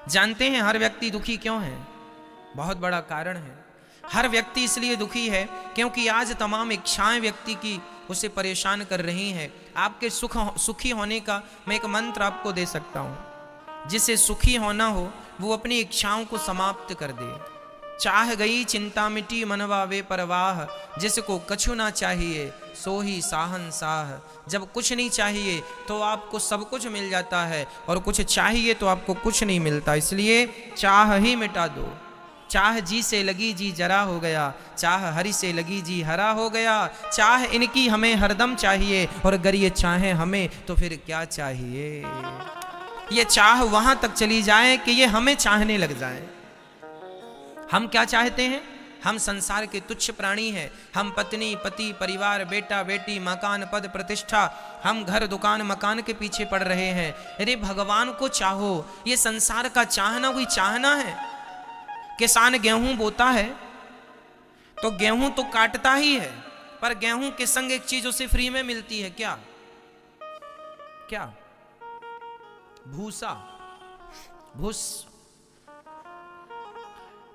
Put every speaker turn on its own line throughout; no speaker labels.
जानते हैं हर व्यक्ति दुखी क्यों है? बहुत बड़ा कारण है। हर व्यक्ति इसलिए दुखी है क्योंकि आज तमाम इच्छाएं व्यक्ति की उसे परेशान कर रही हैं। आपके सुखी होने का मैं एक मंत्र आपको दे सकता हूं। जिसे सुखी होना हो वो अपनी इच्छाओं को समाप्त कर दे। चाह गई चिंता मिटी मनवा वे परवाह, जिसको कछु ना चाहिए सो ही साहनसाह। जब कुछ नहीं चाहिए तो आपको सब कुछ मिल जाता है, और कुछ चाहिए तो आपको कुछ नहीं मिलता। इसलिए चाह ही मिटा दो। चाह जी से लगी जी जरा हो गया, चाह हरि से लगी जी हरा हो गया। चाह इनकी हमें हरदम चाहिए, और अगर ये चाहे हमें तो फिर क्या चाहिए। ये चाह वहां तक चली जाए कि ये हमें चाहने लग जाए। हम क्या चाहते हैं? हम संसार के तुच्छ प्राणी हैं। हम पत्नी पति परिवार बेटा बेटी मकान पद प्रतिष्ठा, हम घर दुकान मकान के पीछे पड़ रहे हैं। अरे भगवान को चाहो। ये संसार का चाहना कोई चाहना है? किसान गेहूं बोता है तो गेहूं तो काटता ही है, पर गेहूं के संग एक चीज उसे फ्री में मिलती है। क्या क्या? भूसा, भूस।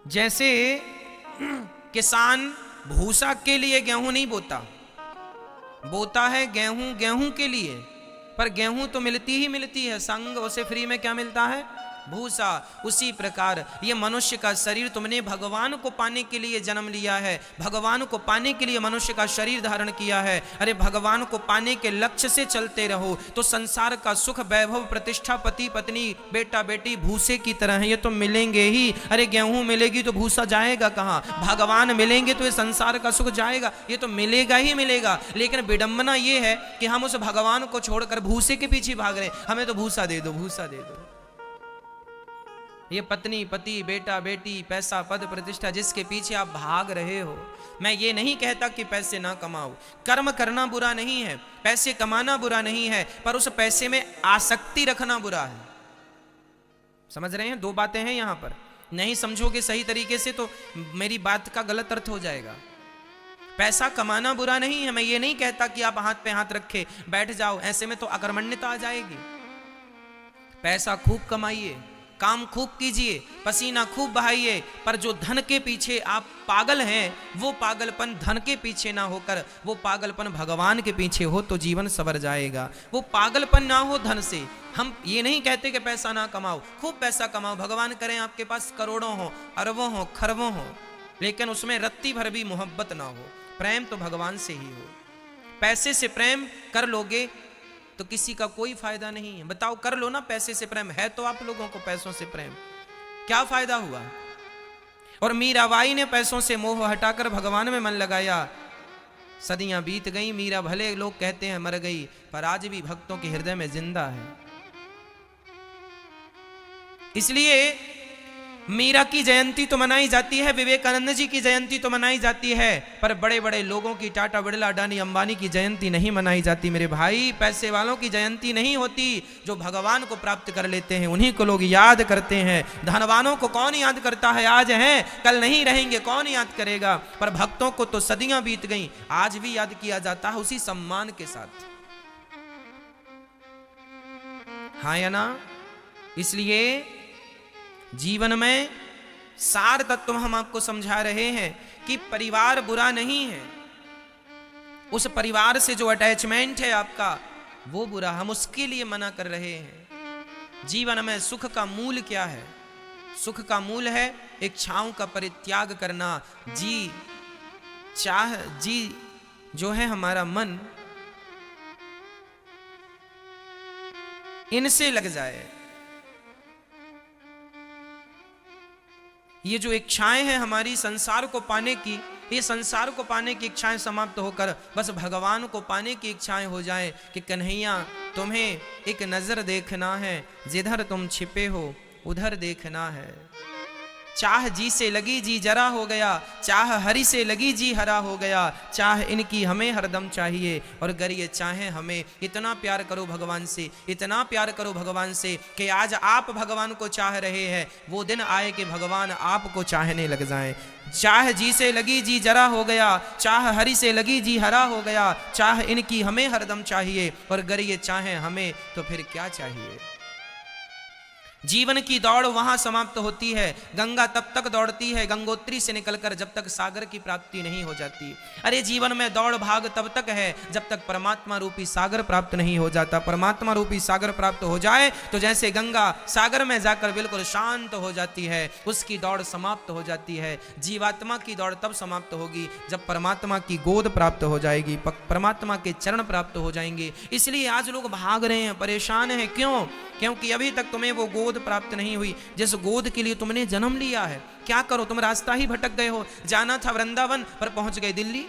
जैसे किसान भूसा के लिए गेहूं नहीं बोता, बोता है गेहूं गेहूं के लिए, पर गेहूं तो मिलती ही मिलती है, संग उसे फ्री में क्या मिलता है? भूसा। उसी प्रकार ये मनुष्य का शरीर तुमने भगवान को पाने के लिए जन्म लिया है, भगवान को पाने के लिए मनुष्य का शरीर धारण किया है। अरे भगवान को पाने के लक्ष्य से चलते रहो तो संसार का सुख वैभव प्रतिष्ठा पति पत्नी बेटा बेटी भूसे की तरह है, ये तो मिलेंगे ही। अरे गेहूं मिलेगी तो भूसा जाएगा कहां? भगवान मिलेंगे तो ये संसार का सुख जाएगा, ये तो मिलेगा ही मिलेगा। लेकिन विडंबना ये है कि हम उस भगवान को छोड़कर भूसे के पीछे भाग रहे हैं। हमें तो भूसा दे दो, भूसा दे दो। ये पत्नी पति बेटा बेटी पैसा पद प्रतिष्ठा जिसके पीछे आप भाग रहे हो, मैं ये नहीं कहता कि पैसे ना कमाओ, कर्म करना बुरा नहीं है, पैसे कमाना बुरा नहीं है, पर उस पैसे में आसक्ति रखना बुरा है। समझ रहे हैं? दो बातें हैं यहां पर। नहीं समझोगे सही तरीके से तो मेरी बात का गलत अर्थ हो जाएगा। पैसा कमाना बुरा नहीं है, मैं ये नहीं कहता कि आप हाथ पे हाथ रखे बैठ जाओ, ऐसे में तो अकर्मण्यता आ जाएगी। पैसा खूब कमाइए, काम खूब कीजिए, पसीना खूब बहाइए, पर जो धन के पीछे आप पागल हैं वो पागलपन धन के पीछे ना होकर वो पागलपन भगवान के पीछे हो तो जीवन सवर जाएगा। वो पागलपन ना हो धन से। हम ये नहीं कहते कि पैसा ना कमाओ, खूब पैसा कमाओ, भगवान करें आपके पास करोड़ों हो अरबों हो खरबों हो, लेकिन उसमें रत्ती भर भी मोहब्बत ना हो। प्रेम तो भगवान से ही हो। पैसे से प्रेम कर लोगे तो किसी का कोई फायदा नहीं है। बताओ, कर लो ना पैसे से प्रेम, है तो आप लोगों को पैसों से प्रेम, क्या फायदा हुआ? और मीराबाई ने पैसों से मोह हटाकर भगवान में मन लगाया। सदियां बीत गई, मीरा भले लोग कहते हैं मर गई, पर आज भी भक्तों के हृदय में जिंदा है। इसलिए मीरा की जयंती तो मनाई जाती है, विवेकानंद जी की जयंती तो मनाई जाती है, पर बड़े बड़े लोगों की टाटा बिरला अडानी अंबानी की जयंती नहीं मनाई जाती। मेरे भाई, पैसे वालों की जयंती नहीं होती। जो भगवान को प्राप्त कर लेते हैं उन्हीं को लोग याद करते हैं। धनवानों को कौन याद करता है? आज हैं कल नहीं रहेंगे, कौन याद करेगा? पर भक्तों को तो सदियां बीत गई, आज भी याद किया जाता है उसी सम्मान के साथ। हाँ या ना? इसलिए जीवन में सार तत्व हम आपको समझा रहे हैं कि परिवार बुरा नहीं है, उस परिवार से जो अटैचमेंट है आपका वो बुरा, हम उसके लिए मना कर रहे हैं। जीवन में सुख का मूल क्या है? सुख का मूल है इच्छाओं का परित्याग करना। जी जो है हमारा मन, इनसे लग जाए। ये जो इच्छाएं हैं हमारी संसार को पाने की, ये संसार को पाने की इच्छाएं समाप्त होकर बस भगवान को पाने की इच्छाएं हो जाएं कि कन्हैया तुम्हें एक नजर देखना है, जिधर तुम छिपे हो उधर देखना है। चाह जी से लगी जी जरा हो गया, चाह हरि से लगी जी हरा हो गया। चाह इनकी हमें हरदम चाहिए, और अगर ये चाहें हमें। इतना प्यार करो भगवान से, इतना प्यार करो भगवान से कि आज आप भगवान को चाह रहे हैं, वो दिन आए कि भगवान आपको चाहने लग जाएं। चाह जी से लगी जी जरा हो गया, चाह हरि से लगी जी हरा हो गया। चाह इनकी हमें हरदम चाहिए, और अगर ये चाहें हमें तो फिर क्या चाहिए। जीवन की दौड़ वहां समाप्त होती है। गंगा तब तक दौड़ती है गंगोत्री से निकलकर जब तक सागर की प्राप्ति नहीं हो जाती। अरे जीवन में दौड़ भाग तब तक है जब तक परमात्मा रूपी सागर प्राप्त नहीं हो जाता। परमात्मा रूपी सागर प्राप्त हो जाए तो जैसे गंगा सागर में जाकर बिल्कुल शांत हो जाती है, उसकी दौड़ समाप्त हो जाती है। जीवात्मा की दौड़ तब समाप्त होगी जब परमात्मा की गोद प्राप्त हो जाएगी, परमात्मा के चरण प्राप्त हो जाएंगे। इसलिए आज लोग भाग रहे हैं, परेशान हैं। क्यों? क्योंकि अभी तक तुम्हें वो गोद प्राप्त नहीं हुई जिस गोद के लिए तुमने जन्म लिया है। क्या करो, तुम रास्ता ही भटक गए हो। जाना था वृंदावन पर पहुंच गए दिल्ली,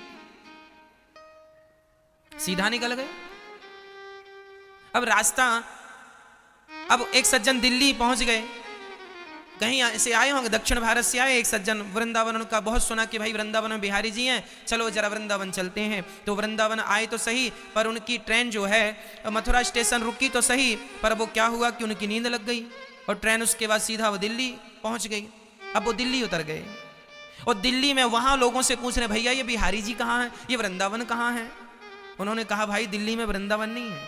सीधा निकल गए। अब रास्ता, अब एक सज्जन दिल्ली पहुंच गए, कहीं से आए होंगे, दक्षिण भारत से आए एक सज्जन, वृंदावन उनका बहुत सुना कि भाई वृंदावन में बिहारी जी हैं, चलो जरा वृंदावन चलते हैं। तो वृंदावन आए तो सही, पर उनकी ट्रेन जो है मथुरा स्टेशन रुकी तो सही, पर वो क्या हुआ कि उनकी नींद लग गई और ट्रेन उसके बाद सीधा वो दिल्ली पहुंच गई। अब वो दिल्ली उतर गए और दिल्ली में वहां लोगों से पूछ रहे, भैया ये बिहारी जी कहाँ हैं, ये वृंदावन कहाँ है? उन्होंने कहा, भाई दिल्ली में वृंदावन नहीं है,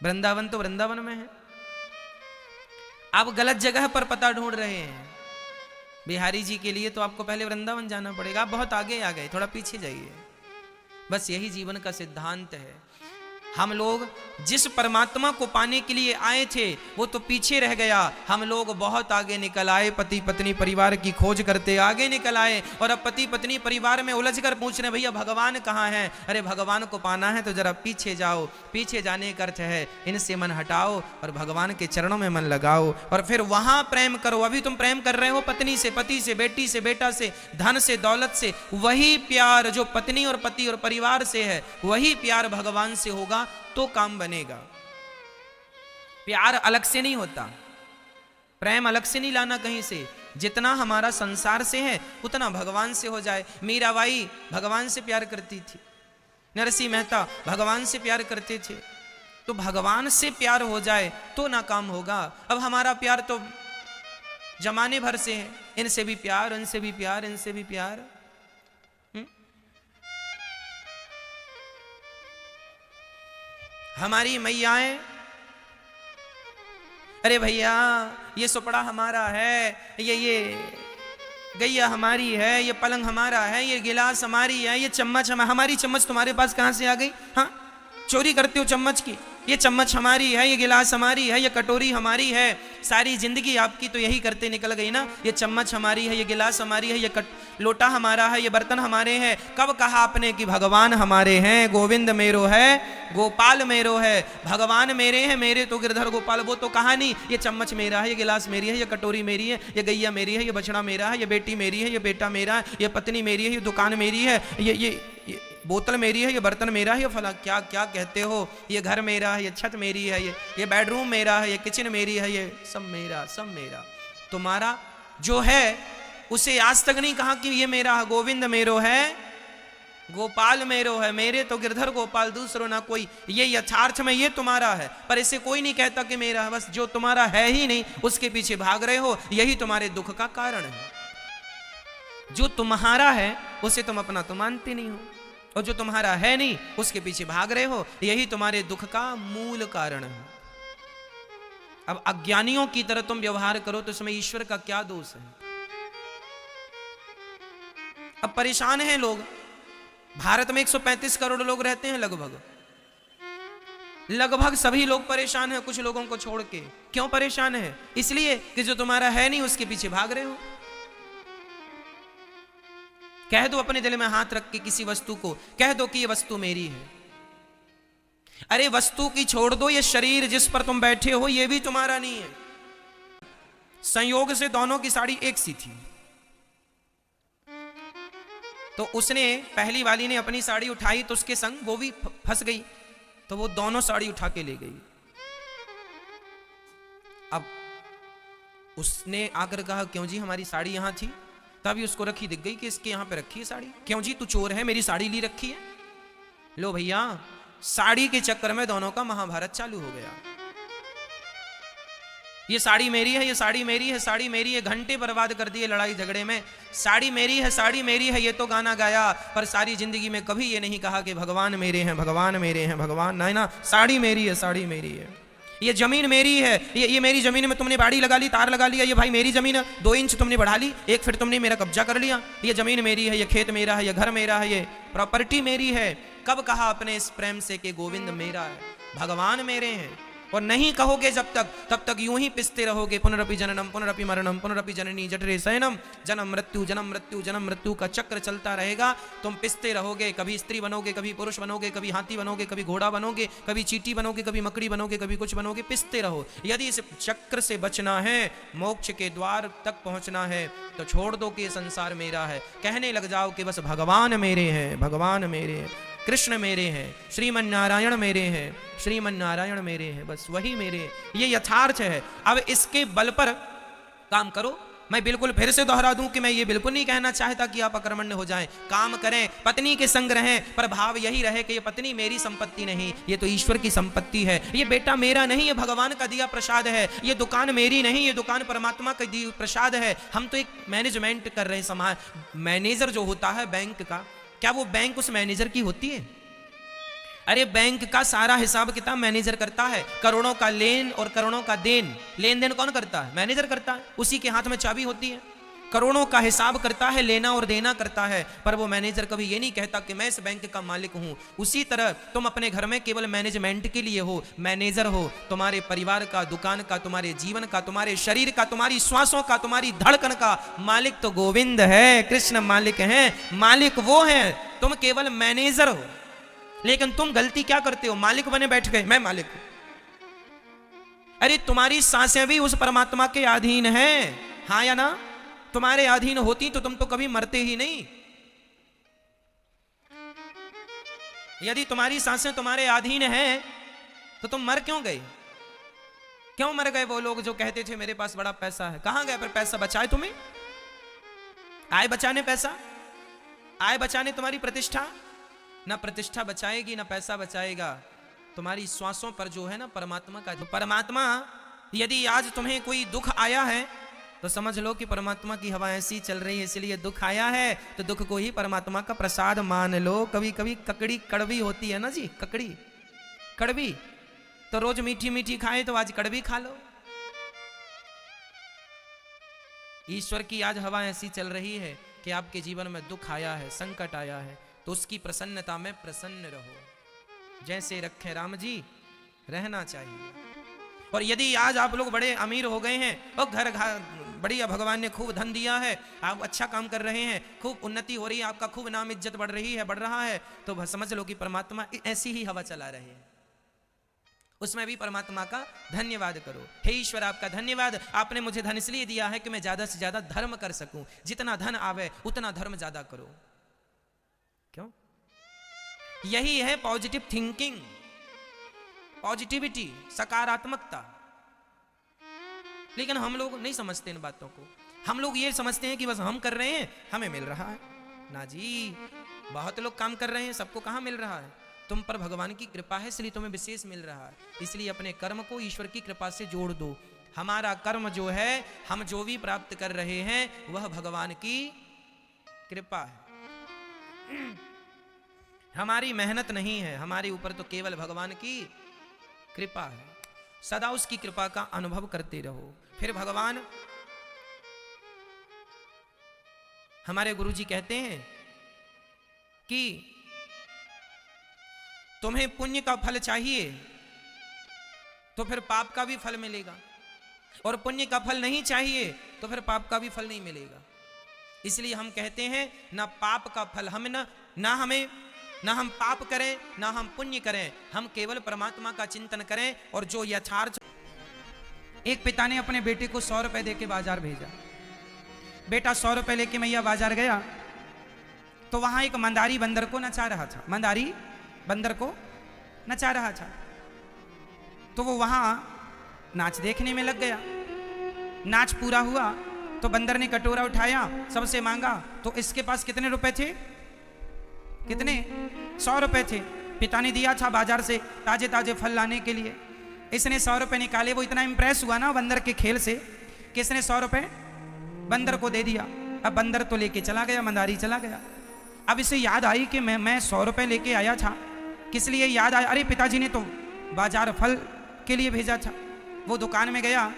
वृंदावन तो वृंदावन में है। आप गलत जगह पर पता ढूंढ रहे हैं। बिहारी जी के लिए तो आपको पहले वृंदावन जाना पड़ेगा। आप बहुत आगे आ गए, थोड़ा पीछे जाइए। बस यही जीवन का सिद्धांत है। हम लोग जिस परमात्मा को पाने के लिए आए थे वो तो पीछे रह गया, हम लोग बहुत आगे निकल आए। पति पत्नी परिवार की खोज करते आगे निकल आए और अब पति पत्नी परिवार में उलझ कर पूछ रहे, भैया भगवान कहाँ है? अरे भगवान को पाना है तो जरा पीछे जाओ। पीछे जाने का अर्थ है इनसे मन हटाओ और भगवान के चरणों में मन लगाओ और फिर वहां प्रेम करो। अभी तुम प्रेम कर रहे हो पत्नी से, पति से, बेटी से, बेटा से, धन से, दौलत से। वही प्यार जो पत्नी और पति और परिवार से है, वही प्यार भगवान से होगा तो काम बनेगा। प्यार अलग से नहीं होता, प्रेम अलग से नहीं लाना कहीं से। जितना हमारा संसार से है उतना भगवान से हो जाए। मीराबाई भगवान से प्यार करती थी, नरसिंह मेहता भगवान से प्यार करते थे, तो भगवान से प्यार हो जाए तो ना काम होगा। अब हमारा प्यार तो जमाने भर से है, इनसे भी प्यार, इनसे भी प्यार, इनसे भी प्यार। हमारी मैयाएं, अरे भैया ये सुपड़ा हमारा है, ये गैया हमारी है, ये पलंग हमारा है, ये गिलास हमारी है, ये चम्मच हमारी चम्मच तुम्हारे पास कहां से आ गई? हाँ, चोरी करते हो चम्मच की। ये चम्मच हमारी है, ये गिलास हमारी है, ये कटोरी हमारी है। सारी जिंदगी आपकी तो यही करते निकल गई ना। ये चम्मच हमारी है, ये गिलास हमारी है, ये लोटा हमारा है, ये बर्तन हमारे हैं। कब कहा आपने कि भगवान हमारे हैं? गोविंद मेरो है, गोपाल मेरो है। भगवान मेरे हैं, मेरे तो गिरधर गोपाल। वो तो कहा नहीं ये चम्मच मेरा है, ये गिलास मेरी है, ये कटोरी मेरी है, ये गैया मेरी है, ये बछड़ा मेरा है, ये बेटी मेरी है, ये बेटा मेरा है, ये पत्नी मेरी है, ये दुकान मेरी है, ये बोतल मेरी है, ये बर्तन मेरा है, ये फला क्या क्या कहते हो, ये घर मेरा है, ये छत मेरी है, ये बेडरूम मेरा है, ये किचन मेरी है, ये सब मेरा, सब मेरा। तुम्हारा जो है उसे आज तक नहीं कहा कि ये मेरा है। गोविंद मेरो है, गोपाल मेरो है, मेरे तो गिरधर गोपाल, दूसरों ना कोई। ये यथार्थ में ये तुम्हारा है, पर इसे कोई नहीं कहता कि मेरा है। बस जो तुम्हारा है ही नहीं उसके पीछे भाग रहे हो, यही तुम्हारे दुख का कारण है। जो तुम्हारा है उसे तुम अपना तो मानते नहीं हो, और जो तुम्हारा है नहीं उसके पीछे भाग रहे हो, यही तुम्हारे दुख का मूल कारण है। अब अज्ञानियों की तरह तुम व्यवहार करो तो इसमें ईश्वर का क्या दोष है? अब परेशान हैं लोग। भारत में 135 करोड़ लोग रहते हैं लगभग सभी लोग परेशान हैं, कुछ लोगों को छोड़ के। क्यों परेशान है? इसलिए कि जो तुम्हारा है नहीं उसके पीछे भाग रहे हो। कह दो अपने दिल में हाथ रख के किसी वस्तु को, कह दो कि ये वस्तु मेरी है। अरे वस्तु की छोड़ दो, ये शरीर जिस पर तुम बैठे हो ये भी तुम्हारा नहीं है। संयोग से दोनों की साड़ी एक सी थी, तो उसने पहली वाली ने अपनी साड़ी उठाई तो उसके संग वो भी फंस गई, तो वो दोनों साड़ी उठा के ले गई। अब उसने आकर कहा, क्यों जी हमारी साड़ी यहां थी? तभी उसको रखी दिख गई कि इसके यहां पे रखी है साड़ी। क्यों जी तू चोर है, मेरी साड़ी ली रखी है? लो भैया, साड़ी के चक्कर में दोनों का महाभारत चालू हो गया। ये साड़ी मेरी है, ये साड़ी मेरी है, साड़ी मेरी है। घंटे बर्बाद कर दिए लड़ाई झगड़े में। साड़ी मेरी है, साड़ी मेरी है, ये तो गाना गाया, पर सारी जिंदगी में कभी ये नहीं कहा कि भगवान मेरे हैं, भगवान मेरे हैं, भगवान नहीं ना, साड़ी मेरी है, साड़ी मेरी है। ये जमीन मेरी है, ये मेरी जमीन में तुमने बाड़ी लगा ली, तार लगा लिया, ये भाई मेरी जमीन 2 इंच तुमने बढ़ा ली, 1 फीट तुमने मेरा कब्जा कर लिया, ये जमीन मेरी है, ये खेत मेरा है, ये घर मेरा है, ये प्रॉपर्टी मेरी है। कब कहा अपने इस प्रेम से कि गोविंद मेरा है, भगवान मेरे हैं? और नहीं कहोगे जब तक, तब तक यूं ही पिसते रहोगे। पुनरपि जननम पुनरपि मरणम पुनरपि जननी जठरे शयनम, जन्म मृत्यु जन्म मृत्यु जन्म मृत्यु का चक्र चलता रहेगा। तुम पिसते रहोगे, कभी स्त्री बनोगे, कभी पुरुष बनोगे, कभी हाथी बनोगे, कभी घोड़ा बनोगे, कभी चींटी बनोगे, कभी मकड़ी बनोगे, कभी कुछ बनोगे, पिसते रहो। यदि इस चक्र से बचना है, मोक्ष के द्वार तक पहुंचना है, तो छोड़ दो कि ये संसार मेरा है, कहने लग जाओ कि बस भगवान मेरे हैं, भगवान मेरे हैं, कृष्ण मेरे हैं, श्रीमन नारायण मेरे हैं, श्रीमन नारायण मेरे हैं, बस वही मेरे हैं। ये यथार्थ है। अब इसके बल पर काम करो। मैं बिल्कुल फिर से दोहरा दूं कि मैं ये बिल्कुल नहीं कहना चाहता कि आप अकर्मण्य हो जाएं, काम करें, पत्नी के संग रहें, पर भाव यही रहे कि ये पत्नी मेरी संपत्ति नहीं, ये तो ईश्वर की संपत्ति है, ये बेटा मेरा नहीं, ये भगवान का दिया प्रसाद है, ये दुकान मेरी नहीं, ये दुकान परमात्मा का दिया प्रसाद है। हम तो एक मैनेजमेंट कर रहे हैं समाज। मैनेजर जो होता है बैंक का, क्या वो बैंक उस मैनेजर की होती है? अरे बैंक का सारा हिसाब किताब मैनेजर करता है। करोड़ों का लेन और करोड़ों का देन, लेन देन कौन करता है? मैनेजर करता है। उसी के हाथ में चाबी होती है। करोड़ों का हिसाब करता है, लेना और देना करता है, पर वो मैनेजर कभी ये नहीं कहता कि मैं इस बैंक का मालिक हूं। उसी तरह तुम अपने घर में केवल मैनेजमेंट के लिए हो, मैनेजर हो। तुम्हारे परिवार का, दुकान का, तुम्हारे जीवन का, तुम्हारे शरीर का, तुम्हारी श्वासों का, तुम्हारी धड़कन का मालिक तो गोविंद है, कृष्ण मालिक हैं, मालिक वो हैं, तुम केवल मैनेजर हो। लेकिन तुम गलती क्या करते हो? मालिक बने बैठ गए, मैं मालिक हूं। अरे तुम्हारी सांसें भी उस परमात्मा के अधीन हैं, हाँ या ना? तुम्हारे अधीन होती तो तुम तो कभी मरते ही नहीं। यदि तुम्हारी सांसें तुम्हारे अधीन हैं तो तुम मर क्यों गए? क्यों मर गए वो लोग जो कहते थे मेरे पास बड़ा पैसा है? कहां गए? पर पैसा बचाए तुम्हें? आए बचाने पैसा? आए बचाने तुम्हारी प्रतिष्ठा? ना प्रतिष्ठा बचाएगी ना पैसा बचाएगा। तुम्हारी श्वासों पर जो है ना परमात्मा का, परमात्मा, यदि आज तुम्हें कोई दुख आया है तो समझ लो कि परमात्मा की हवा ऐसी चल रही है, इसलिए दुख आया है, तो दुख को ही परमात्मा का प्रसाद मान लो। कभी कभी ककड़ी कड़वी होती है ना जी, ककड़ी कड़वी, तो रोज मीठी मीठी खाए तो आज कड़वी खा लो। ईश्वर की आज हवा ऐसी चल रही है कि आपके जीवन में दुख आया है, संकट आया है, तो उसकी प्रसन्नता में प्रसन्न रहो। जैसे रखे राम जी रहना चाहिए। और यदि आज आप लोग बड़े अमीर हो गए हैं और घर बढ़िया, भगवान ने खूब धन दिया है, आप अच्छा काम कर रहे हैं, खूब उन्नति हो रही है, आपका खूब नाम इज्जत बढ़ रही है, बढ़ रहा है, तो समझ लो कि परमात्मा ऐसी ही हवा चला रहे हैं। उसमें भी परमात्मा का धन्यवाद करो। हे ईश्वर आपका धन्यवाद, आपने मुझे धन इसलिए दिया है कि मैं ज्यादा से ज्यादा धर्म कर सकूं। जितना धन आवे उतना धर्म ज्यादा करो। क्यों? यही है पॉजिटिव थिंकिंग, पॉजिटिविटी, सकारात्मकता। लेकिन हम लोग नहीं समझते इन बातों को। हम लोग ये समझते हैं कि बस हम कर रहे हैं, हमें मिल रहा है। ना जी, बहुत लोग काम कर रहे हैं, सबको कहां मिल रहा है? तुम पर भगवान की कृपा है, इसलिए तुम्हें विशेष मिल रहा है। इसलिए अपने कर्म को ईश्वर की कृपा से जोड़ दो। हमारा कर्म जो है, हम जो भी प्राप्त कर रहे हैं, वह भगवान की कृपा है, हमारी मेहनत नहीं है। हमारे ऊपर तो केवल भगवान की कृपा है। सदा उसकी कृपा का अनुभव करते रहो। फिर भगवान, हमारे गुरुजी कहते हैं कि तुम्हें पुण्य का फल चाहिए तो फिर पाप का भी फल मिलेगा, और पुण्य का फल नहीं चाहिए तो फिर पाप का भी फल नहीं मिलेगा। इसलिए हम कहते हैं ना पाप का फल हमें ना हम पाप करें ना हम पुण्य करें, हम केवल परमात्मा का चिंतन करें। और जो यथार्थ, एक पिता ने अपने बेटे को 100 रुपए देके बाजार भेजा। बेटा 100 रुपए लेके मैया बाजार गया तो वहां एक मंदारी बंदर को नचा रहा था। मंदारी बंदर को नचा रहा था, तो वो वहां नाच देखने में लग गया। नाच पूरा हुआ तो बंदर ने कटोरा उठाया, सबसे मांगा, तो इसके पास कितने रुपए थे? कितने? 100 रुपए थे। पिता ने दिया था बाजार से ताजे ताजे फल लाने के लिए। इसने 100 रुपए निकाले। वो इतना इंप्रेस हुआ ना बंदर के खेल से कि इसने 100 रुपए बंदर को दे दिया। अब बंदर तो लेके चला गया, मंदारी चला गया। अब इसे याद आई कि मैं 100 रुपए लेके आया था। किस लिए याद आया? अरे पिताजी ने तो बाजार फल के लिए भेजा था। वो दुकान में गया,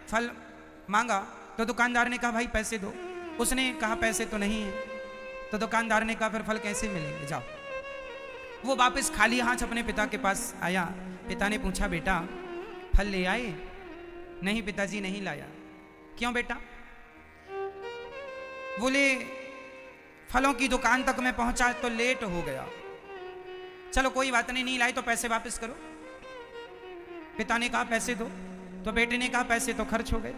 फल मांगा तो दुकानदार ने कहा भाई पैसे दो। उसने कहा पैसे तो नहीं है। तो दुकानदार ने कहा फिर फल कैसे मिलेंगे, जाओ। वो वापस खाली हाथ अपने पिता के पास आया। पिता ने पूछा बेटा फल ले आए? नहीं पिताजी नहीं लाया। क्यों बेटा? बोले फलों की दुकान तक मैं पहुंचा तो लेट हो गया। चलो कोई बात नहीं, नहीं लाए तो पैसे वापस करो। पिता ने कहा पैसे दो। तो बेटे ने कहा पैसे तो खर्च हो गए।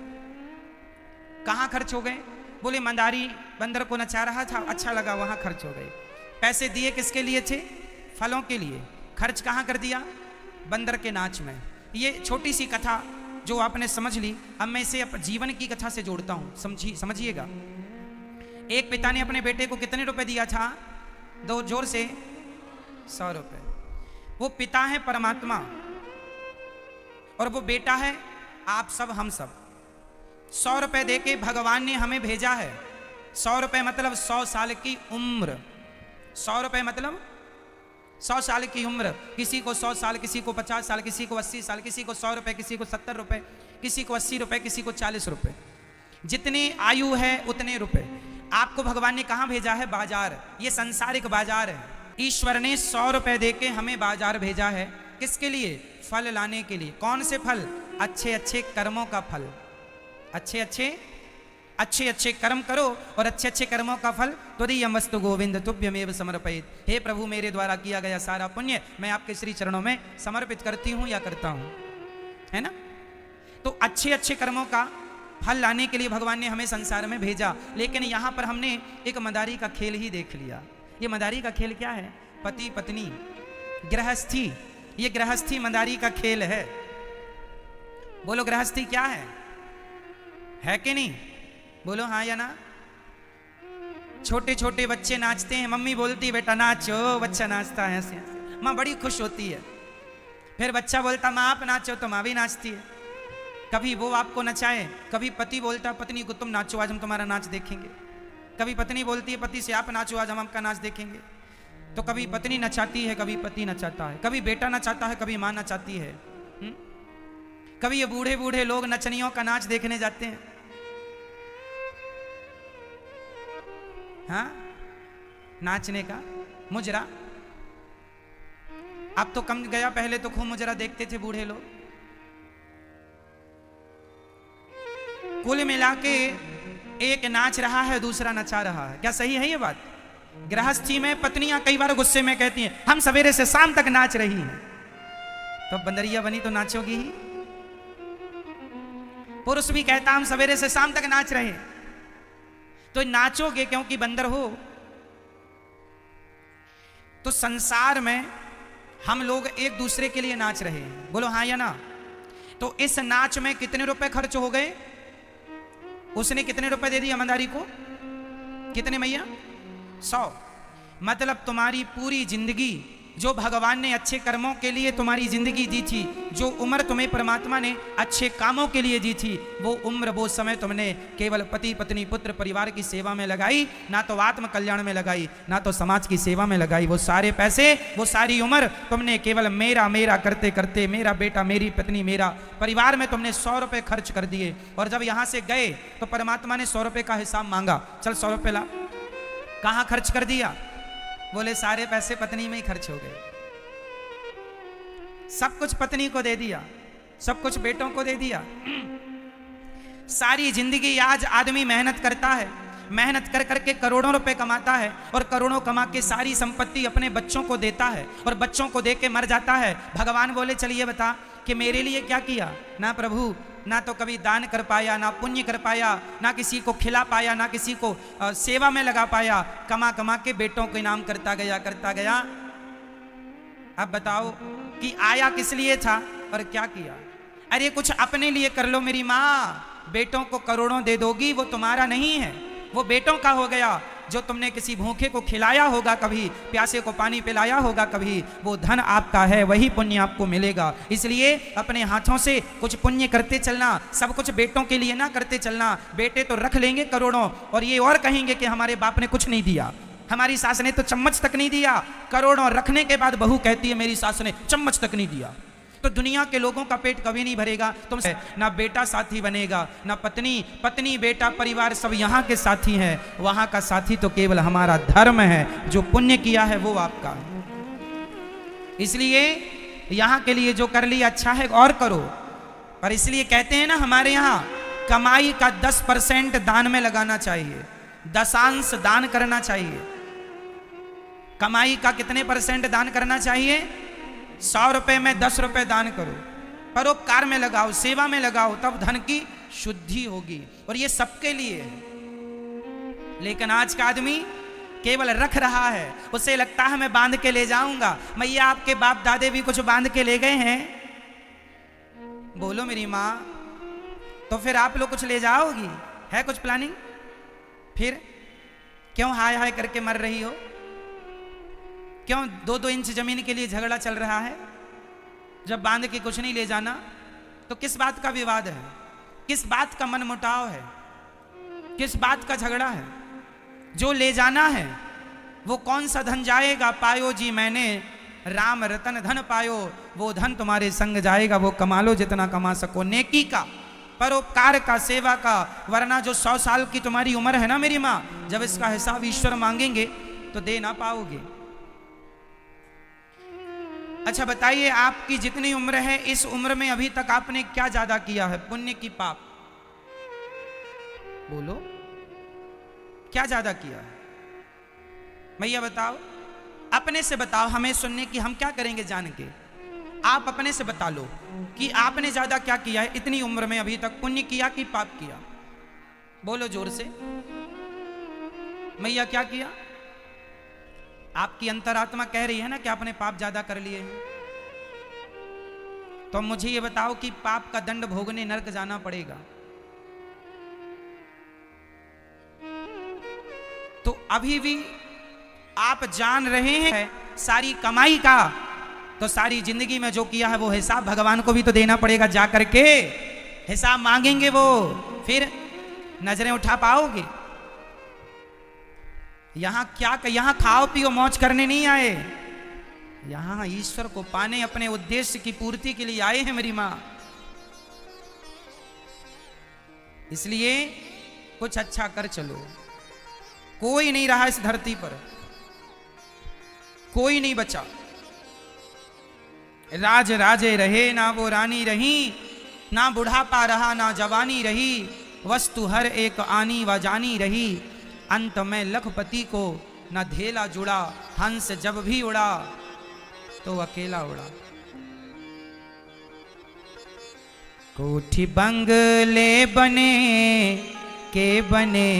कहाँ खर्च हो गए? बोले मंदारी बंदर को नचा रहा था, अच्छा लगा, वहां खर्च हो गए। पैसे दिए किसके लिए थे? फलों के लिए। खर्च कहाँ कर दिया? बंदर के नाच में। ये छोटी सी कथा जो आपने समझ ली, अब मैं इसे जीवन की कथा से जोड़ता हूं, समझिएगा। एक पिता ने अपने बेटे को कितने रुपए दिया था? दो जोर से 100 रुपए। वो पिता है परमात्मा और वो बेटा है आप सब, हम सब। 100 रुपए देके भगवान ने हमें भेजा है। 100 रुपए मतलब 100 साल की उम्र। 100 रुपए मतलब 100 साल की उम्र। किसी को 100 साल, किसी को 50 साल, किसी को 80 साल, किसी को 100 रुपए, किसी को 70 रुपए, किसी को 80 रुपए, किसी को 40 रुपए। जितनी आयु है उतने रुपए। आपको भगवान ने कहां भेजा है? बाजार। ये संसारिक बाजार है। ईश्वर ने 100 रुपए देके हमें बाजार भेजा है। किसके लिए? फल लाने के लिए। कौन से फल? अच्छे अच्छे कर्मों का फल। अच्छे अच्छे कर्म करो और अच्छे अच्छे कर्मों का फल त्वदीयं वस्तु गोविंद तुभ्यमेव समर्पयेत्। हे प्रभु, मेरे द्वारा किया गया सारा पुण्य मैं आपके श्री चरणों में समर्पित करती हूं या करता हूं, है ना। तो अच्छे अच्छे कर्मों का फल लाने के लिए भगवान ने हमें संसार में भेजा। लेकिन यहां पर हमने एक मदारी का खेल ही देख लिया। ये मदारी का खेल क्या है? पति पत्नी, गृहस्थी। ये गृहस्थी मदारी का खेल है। बोलो गृहस्थी क्या है कि नहीं? बोलो हाँ या ना। छोटे छोटे बच्चे नाचते हैं, मम्मी बोलती बेटा नाचो, बच्चा नाचता है, ऐसे माँ बड़ी खुश होती है। फिर बच्चा बोलता माँ आप नाचो, तो माँ भी नाचती है। कभी वो आपको नचाए, कभी पति बोलता पत्नी को तुम नाचो, आज हम तुम्हारा नाच देखेंगे। कभी पत्नी बोलती है पति से आप नाचो, आज हम आपका नाच देखेंगे। तो कभी पत्नी नचाती है, कभी पति नचाता है, कभी बेटा नचाता है, कभी माँ नचाती है। कभी ये बूढ़े बूढ़े लोग नचनियों का नाच देखने जाते हैं। हाँ, नाचने का मुजरा अब तो कम गया, पहले तो खूब मुजरा देखते थे बूढ़े लोग। कुल मिला के एक नाच रहा है, दूसरा नचा रहा है। क्या सही है ये बात? गृहस्थी में पत्नियां कई बार गुस्से में कहती हैं हम सवेरे से शाम तक नाच रही हैं। तो बंदरिया बनी तो नाचोगी ही। पुरुष भी कहता हम सवेरे से शाम तक नाच रहे हैं, तो नाचोगे क्योंकि बंदर हो। तो संसार में हम लोग एक दूसरे के लिए नाच रहे हैं। बोलो हाँ या ना। तो इस नाच में कितने रुपए खर्च हो गए? उसने कितने रुपए दे दिए मदारी को? कितने मैया? 100। मतलब तुम्हारी पूरी जिंदगी जो भगवान ने अच्छे कर्मों के लिए तुम्हारी जिंदगी दी थी, जो उम्र तुम्हें परमात्मा ने अच्छे कामों के लिए दी थी, वो उम्र वो समय तुमने केवल पति पत्नी पुत्र परिवार की सेवा में लगाई, ना तो आत्म कल्याण में लगाई, ना तो समाज की सेवा में लगाई। वो सारे पैसे, वो सारी उम्र तुमने केवल मेरा मेरा करते करते, मेरा बेटा, मेरी पत्नी, मेरा परिवार में तुमने 100 रुपए खर्च कर दिए। और जब यहां से गए तो परमात्मा ने 100 रुपए का हिसाब मांगा, चल 100 रुपए ला। कहां खर्च कर दिया? बोले सारे पैसे पत्नी में ही खर्च हो गए। सब कुछ पत्नी को दे दिया, सब कुछ बेटों को दे दिया। सारी जिंदगी आज आदमी मेहनत करता है, मेहनत कर करके करोड़ों रुपए कमाता है और करोड़ों कमा के सारी संपत्ति अपने बच्चों को देता है और बच्चों को दे के मर जाता है। भगवान बोले चलिए बता कि मेरे लिए क्या किया? ना प्रभु, ना तो कभी दान कर पाया, ना पुण्य कर पाया, ना किसी को खिला पाया, ना किसी को सेवा में लगा पाया। कमा कमा के बेटों को इनाम करता गया। अब बताओ कि आया किस लिए था और क्या किया? अरे कुछ अपने लिए कर लो मेरी माँ। बेटों को करोड़ों दे दोगी, वो तुम्हारा नहीं है, वो बेटों का हो गया। जो तुमने किसी भूखे को खिलाया होगा, कभी प्यासे को पानी पिलाया होगा, कभी, वो धन आपका है, वही पुण्य आपको मिलेगा। इसलिए अपने हाथों से कुछ पुण्य करते चलना, सब कुछ बेटों के लिए ना करते चलना। बेटे तो रख लेंगे करोड़ों और ये और कहेंगे कि हमारे बाप ने कुछ नहीं दिया, हमारी सास ने तो चम्मच तक नहीं दिया। करोड़ों रखने के बाद बहू कहती है मेरी सास ने चम्मच तक नहीं दिया। तो दुनिया के लोगों का पेट कभी नहीं भरेगा। तुम ना बेटा साथी बनेगा, ना पत्नी, पत्नी बेटा परिवार सब यहाँ के साथी हैं। वहाँ का साथी तो केवल हमारा धर्म है, जो पुण्य किया है वो आपका है। इसलिए यहाँ के लिए जो कर लिया अच्छा है और करो। पर इसलिए कहते हैं ना, हमारे यहाँ कमाई का 10% दान में लगाना चाहिए, दशांश दान करना चाहिए। कमाई का कितने % दान करना चाहिए? 100 रुपए में 10 रुपए दान करो, परोपकार में लगाओ, सेवा में लगाओ, तब धन की शुद्धि होगी। और ये सबके लिए है। लेकिन आज का आदमी केवल रख रहा है, उसे लगता है मैं बांध के ले जाऊंगा। मैया आपके बाप दादे भी कुछ बांध के ले गए हैं? बोलो मेरी माँ, तो फिर आप लोग कुछ ले जाओगी? है कुछ प्लानिंग? फिर क्यों हाय हाय करके मर रही हो? क्यों 2-2 इंच जमीन के लिए झगड़ा चल रहा है? जब बांध के कुछ नहीं ले जाना तो किस बात का विवाद है? किस बात का मनमुटाव है? किस बात का झगड़ा है? जो ले जाना है वो कौन सा धन जाएगा? पायो जी मैंने राम रतन धन पायो, वो धन तुम्हारे संग जाएगा। वो कमा लो जितना कमा सको, नेकी का, परोपकार का, सेवा का। वरना जो 100 साल की तुम्हारी उम्र है ना मेरी माँ, जब इसका हिसाब ईश्वर मांगेंगे तो दे ना पाओगे। अच्छा बताइए, आपकी जितनी उम्र है, इस उम्र में अभी तक आपने क्या ज्यादा किया है, पुण्य की पाप? बोलो, क्या ज्यादा किया है? भैया बताओ, अपने से बताओ, हमें सुनने की, हम क्या करेंगे जान के। आप अपने से बता लो कि आपने ज्यादा क्या किया है इतनी उम्र में अभी तक, पुण्य किया कि पाप किया? बोलो जोर से। मैया क्या किया? आपकी अंतरात्मा कह रही है ना कि आपने पाप ज्यादा कर लिए हैं। तो मुझे ये बताओ कि पाप का दंड भोगने नरक जाना पड़ेगा। तो अभी भी आप जान रहे हैं सारी कमाई का, तो सारी जिंदगी में जो किया है वो हिसाब भगवान को भी तो देना पड़ेगा। जा करके हिसाब मांगेंगे वो, फिर नजरें उठा पाओगे? यहां क्या, यहां खाओ पियो मौज करने नहीं आए, यहां ईश्वर को पाने, अपने उद्देश्य की पूर्ति के लिए आए हैं मेरी मां। इसलिए कुछ अच्छा कर चलो। कोई नहीं रहा इस धरती पर, कोई नहीं बचा। राज राजे रहे ना वो रानी रही, ना बुढ़ापा रहा ना जवानी रही, वस्तु हर एक आनी व जानी रही। अंत में लखपति को न धेला जुड़ा, हंस जब भी उड़ा तो अकेला उड़ा। कोठी बंगले बने के बने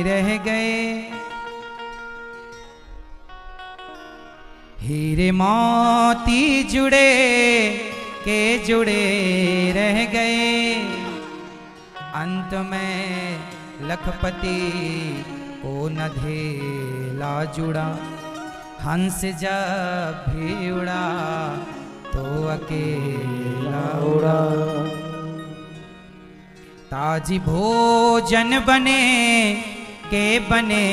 रह गए, हीरे मोती जुड़े के जुड़े रह गए। अंत में लखपति को न धेला जुड़ा, हंस जब भी उड़ा तो अकेला उड़ा। ताजी भोजन बने के बने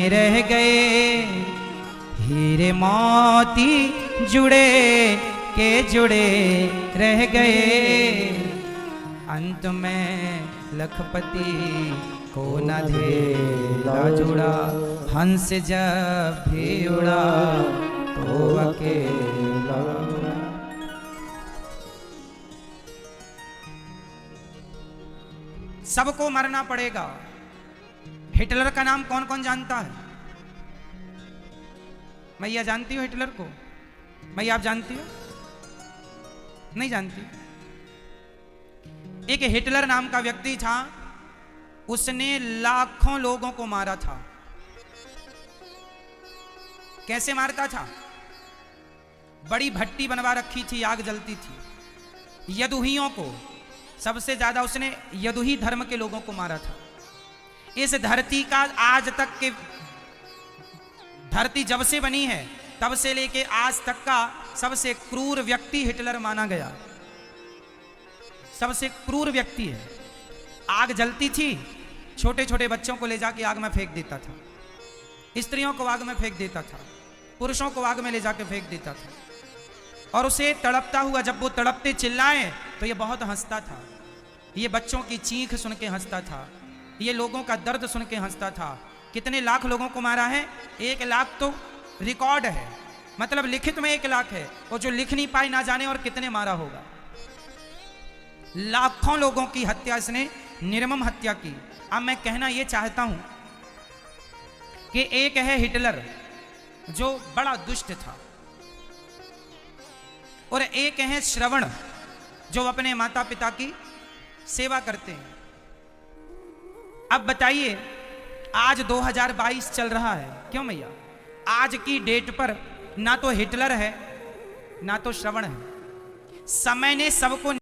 रह गए, हीरे मोती जुड़े के जुड़े रह गए। अंत में लखपति को न धेला जुड़ा, हंस जब भी उड़ा तो अकेला उड़ा। सबको मरना पड़ेगा। हिटलर का नाम कौन कौन जानता है? मैया जानती हो हिटलर को? मैया आप जानती हो? नहीं जानती? एक हिटलर नाम का व्यक्ति था, उसने लाखों लोगों को मारा था। कैसे मारता था? बड़ी भट्टी बनवा रखी थी, आग जलती थी। यदुहियों को, सबसे ज्यादा उसने यदुही धर्म के लोगों को मारा था। इस धरती का आज तक के, धरती जब से बनी है तब से लेके आज तक का सबसे क्रूर व्यक्ति हिटलर माना गया। सबसे क्रूर व्यक्ति है। आग जलती थी, छोटे छोटे बच्चों को ले जाके आग में फेंक देता था, स्त्रियों को आग में फेंक देता था, पुरुषों को आग में ले जाके फेंक देता था। और उसे तड़पता हुआ, जब वो तड़पते चिल्लाए तो ये बहुत हंसता था। ये बच्चों की चीख सुन के हंसता था, ये लोगों का दर्द सुन के हंसता था। कितने लाख लोगों को मारा है? 1 लाख तो रिकॉर्ड है, मतलब लिखित में 1 लाख है, और जो लिख नहीं पाए ना जाने और कितने मारा होगा। लाखों लोगों की हत्या इसने, निर्मम हत्या की। अब मैं कहना यह चाहता हूं कि एक है हिटलर जो बड़ा दुष्ट था, और एक है श्रवण जो अपने माता पिता की सेवा करते हैं। अब बताइए, आज 2022 चल रहा है, क्यों भैया? आज की डेट पर ना तो हिटलर है ना तो श्रवण है। समय ने सबको